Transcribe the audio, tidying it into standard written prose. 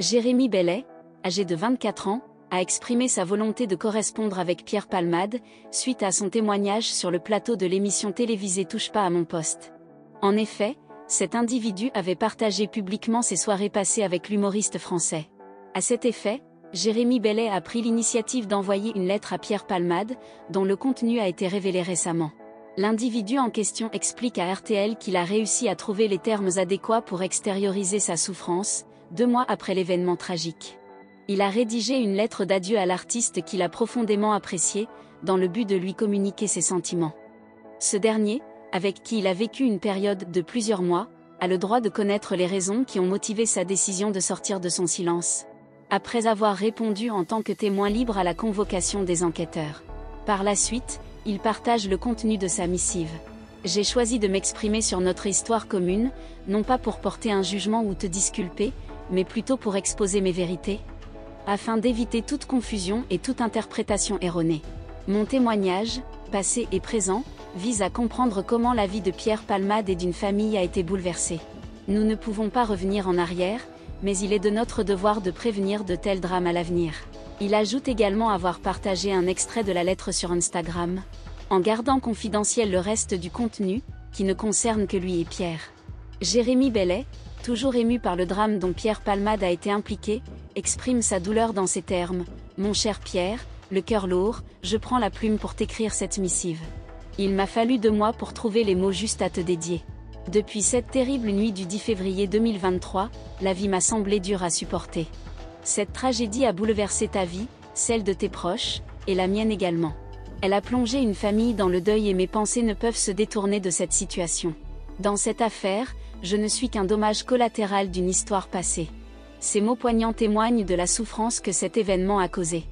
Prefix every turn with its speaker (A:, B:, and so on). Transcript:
A: Jérémy Bellet, âgé de 24 ans, a exprimé sa volonté de correspondre avec Pierre Palmade, suite à son témoignage sur le plateau de l'émission télévisée Touche pas à mon poste. En effet, cet individu avait partagé publiquement ses soirées passées avec l'humoriste français. À cet effet, Jérémy Bellet a pris l'initiative d'envoyer une lettre à Pierre Palmade, dont le contenu a été révélé récemment. L'individu en question explique à RTL qu'il a réussi à trouver les termes adéquats pour extérioriser sa souffrance, 2 mois après l'événement tragique. Il a rédigé une lettre d'adieu à l'artiste qu'il a profondément apprécié, dans le but de lui communiquer ses sentiments. Ce dernier, avec qui il a vécu une période de plusieurs mois, a le droit de connaître les raisons qui ont motivé sa décision de sortir de son silence. Après avoir répondu en tant que témoin libre à la convocation des enquêteurs. Par la suite, il partage le contenu de sa missive. J'ai choisi de m'exprimer sur notre histoire commune, non pas pour porter un jugement ou te disculper, mais plutôt pour exposer mes vérités, afin d'éviter toute confusion et toute interprétation erronée. Mon témoignage, passé et présent, vise à comprendre comment la vie de Pierre Palmade et d'une famille a été bouleversée. Nous ne pouvons pas revenir en arrière, mais il est de notre devoir de prévenir de tels drames à l'avenir. Il ajoute également avoir partagé un extrait de la lettre sur Instagram, en gardant confidentiel le reste du contenu, qui ne concerne que lui et Pierre. Jérémy Bellet, toujours ému par le drame dont Pierre Palmade a été impliqué, exprime sa douleur dans ces termes: « Mon cher Pierre, le cœur lourd, je prends la plume pour t'écrire cette missive. Il m'a fallu 2 mois pour trouver les mots justes à te dédier. Depuis cette terrible nuit du 10 février 2023, la vie m'a semblé dure à supporter. Cette tragédie a bouleversé ta vie, celle de tes proches, et la mienne également. Elle a plongé une famille dans le deuil et mes pensées ne peuvent se détourner de cette situation. Dans cette affaire, je ne suis qu'un dommage collatéral d'une histoire passée. » Ces mots poignants témoignent de la souffrance que cet événement a causée.